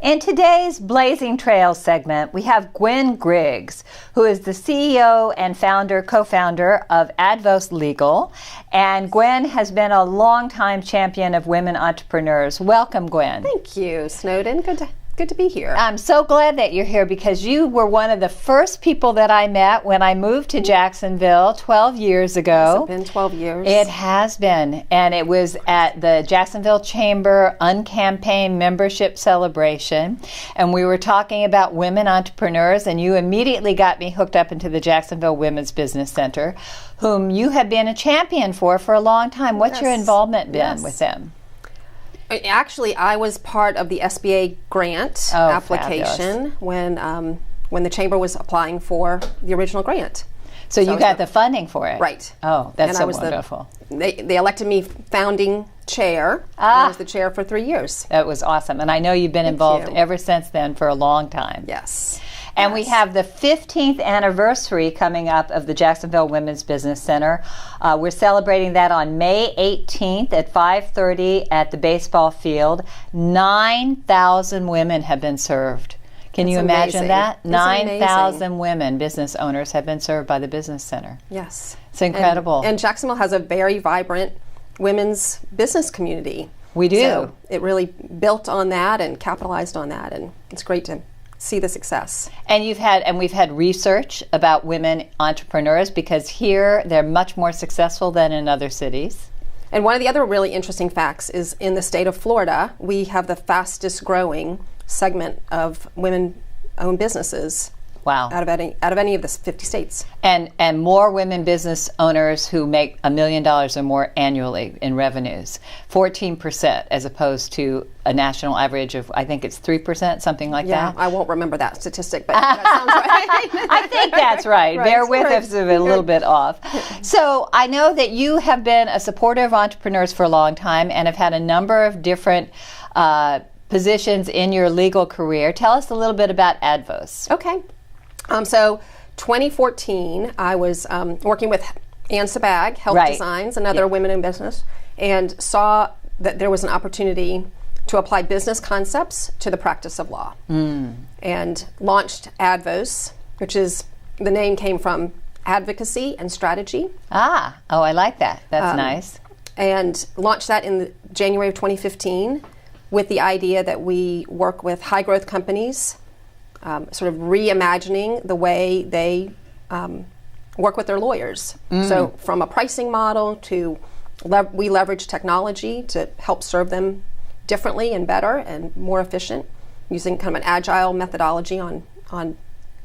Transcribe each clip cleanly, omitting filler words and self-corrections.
In today's Blazing Trails segment, we have Gwen Griggs, who is the CEO and co-founder of ADVOS Legal. And Gwen has been a longtime champion of women entrepreneurs. Welcome, Gwen. Thank you, Snowden. Good to be here. I'm so glad that you're here because you were one of the first people that I met when I moved to Jacksonville 12 years ago. It's been 12 years. It has been. And it was at the Jacksonville Chamber Uncampaigned Membership Celebration. And we were talking about women entrepreneurs, and you immediately got me hooked up into the Jacksonville Women's Business Center, whom you have been a champion for a long time. What's your involvement been with them? Actually, I was part of the SBA grant application when the chamber was applying for the original grant. So you got the funding for it? Right. Oh, that's so wonderful. They elected me founding chair. I was the chair for 3 years. That was awesome. And I know you've been involved ever since then for a long time. Yes. And we have the 15th anniversary coming up of the Jacksonville Women's Business Center. We're celebrating that on May 18th at 5:30 at the baseball field. 9,000 women have been served. Can you imagine that? 9,000 women, business owners, have been served by the Business Center. Yes. It's incredible. And Jacksonville has a very vibrant women's business community. We do. So it really built on that and capitalized on that, and it's great to see the success. And we've had research about women entrepreneurs because here they're much more successful than in other cities. And one of the other really interesting facts is in the state of Florida, we have the fastest growing segment of women-owned businesses. Wow. Out of any of the 50 states. And more women business owners who make $1 million or more annually in revenues. 14% as opposed to a national average of, I think it's 3%, something like that. Yeah, I won't remember that statistic, but that sounds right. I think that's right. Bear with us if it's a little bit off. So I know that you have been a supporter of entrepreneurs for a long time and have had a number of different positions in your legal career. Tell us a little bit about ADVOS. Okay. So 2014, I was working with Ann Sabag, Health Designs, another women in business, and saw that there was an opportunity to apply business concepts to the practice of law. And launched ADVOS, which is, the name came from advocacy and strategy. Oh, I like that. That's nice. And launched that in January of 2015 with the idea that we work with high growth companies, sort of reimagining the way they work with their lawyers. So from a pricing model to we leverage technology to help serve them differently and better and more efficient, using kind of an agile methodology on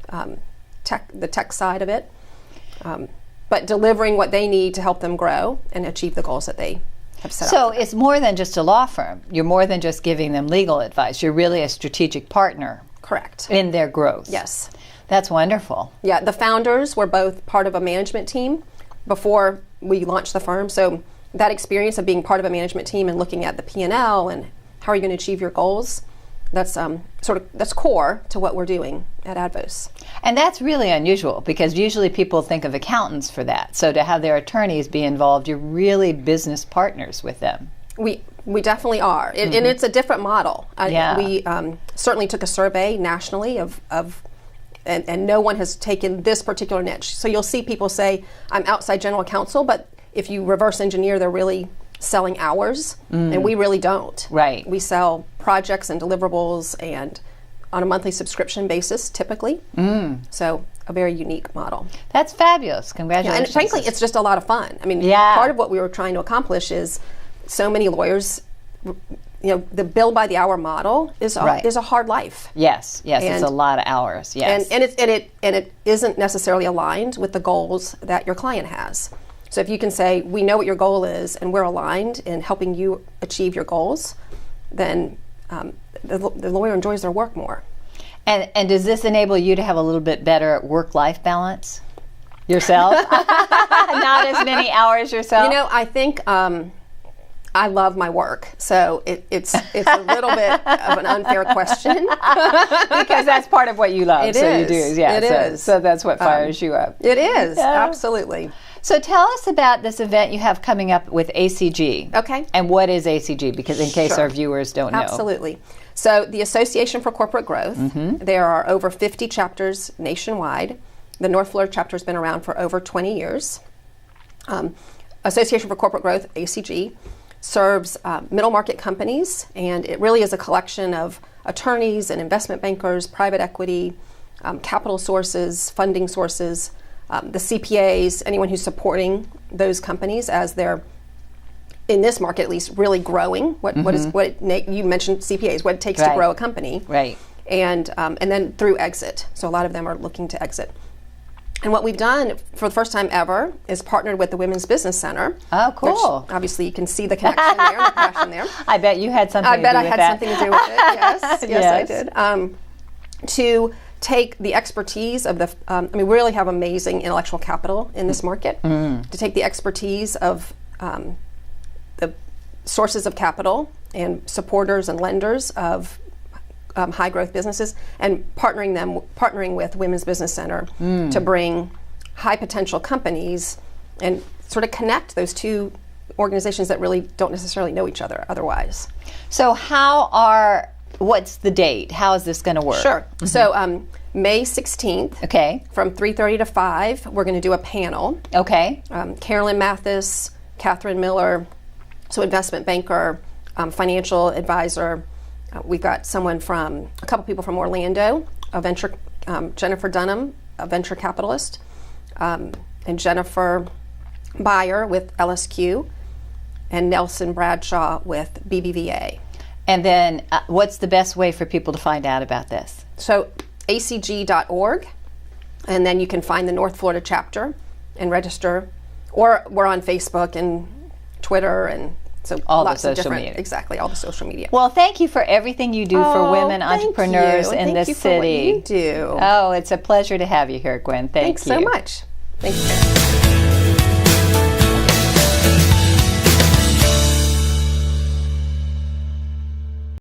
the tech side of it, but delivering what they need to help them grow and achieve the goals that they have set out. So it's more than just a law firm. You're more than just giving them legal advice. You're really a strategic partner. Correct. In their growth. Yes. That's wonderful. Yeah, the founders were both part of a management team before we launched the firm. So that experience of being part of a management team and looking at the P&L and how are you going to achieve your goals, that's that's core to what we're doing at ADVOS. And that's really unusual because usually people think of accountants for that. So to have their attorneys be involved, you're really business partners with them. We definitely are, and it's a different model. We certainly took a survey nationally and no one has taken this particular niche. So you'll see people say, I'm outside general counsel, but if you reverse engineer, they're really selling hours, and we really don't. Right. We sell projects and deliverables and on a monthly subscription basis, typically. So a very unique model. That's fabulous. Congratulations. Yeah, and frankly, it's just a lot of fun. I mean, part of what we were trying to accomplish is so many lawyers, the bill by the hour model is a hard life. Yes, it's a lot of hours. Yes, and it isn't necessarily aligned with the goals that your client has. So if you can say, we know what your goal is, and we're aligned in helping you achieve your goals, then the lawyer enjoys their work more. And does this enable you to have a little bit better work-life balance yourself? Not as many hours yourself. I think. I love my work, so it's a little bit of an unfair question. Because that's part of what you love. It so is. You do. Yeah, it is. So that's what fires you up. It is, absolutely. So tell us about this event you have coming up with ACG. Okay. And what is ACG? Because in case our viewers don't know. Absolutely. So the Association for Corporate Growth, there are over 50 chapters nationwide. The North Florida chapter has been around for over 20 years. Association for Corporate Growth, ACG, serves middle market companies, and it really is a collection of attorneys and investment bankers, private equity, capital sources, funding sources, the CPAs, anyone who's supporting those companies as they're, in this market at least, really growing. You mentioned CPAs, what it takes to grow a company. Right. And then through exit. So a lot of them are looking to exit. And what we've done for the first time ever is partnered with the Women's Business Center. Oh, cool. Which obviously you can see the connection there, the passion there. I bet you had something to do with that. I bet I had something to do with it, yes. Yes, I did. To take the expertise of the, we really have amazing intellectual capital in this market. To take the expertise of the sources of capital and supporters and lenders of high growth businesses, and partnering with Women's Business Center to bring high potential companies and sort of connect those two organizations that really don't necessarily know each other otherwise. So what's the date? How is this going to work? Sure. So May 16th, okay, from 3:30 to 5, we're going to do a panel. Okay. Carolyn Mathis, Catherine Miller, so investment banker, financial advisor. We've got a couple people from Orlando, Jennifer Dunham, a venture capitalist, and Jennifer Beyer with LSQ, and Nelson Bradshaw with BBVA. And then what's the best way for people to find out about this? So acg.org, and then you can find the North Florida chapter and register, or we're on Facebook and Twitter, and so all lots the of social different, media. Exactly, all the social media. Well, thank you for everything you do for women entrepreneurs in this city. Thank you for what you do. Oh, it's a pleasure to have you here, Gwen. Thank you. Thanks so much. Thank you.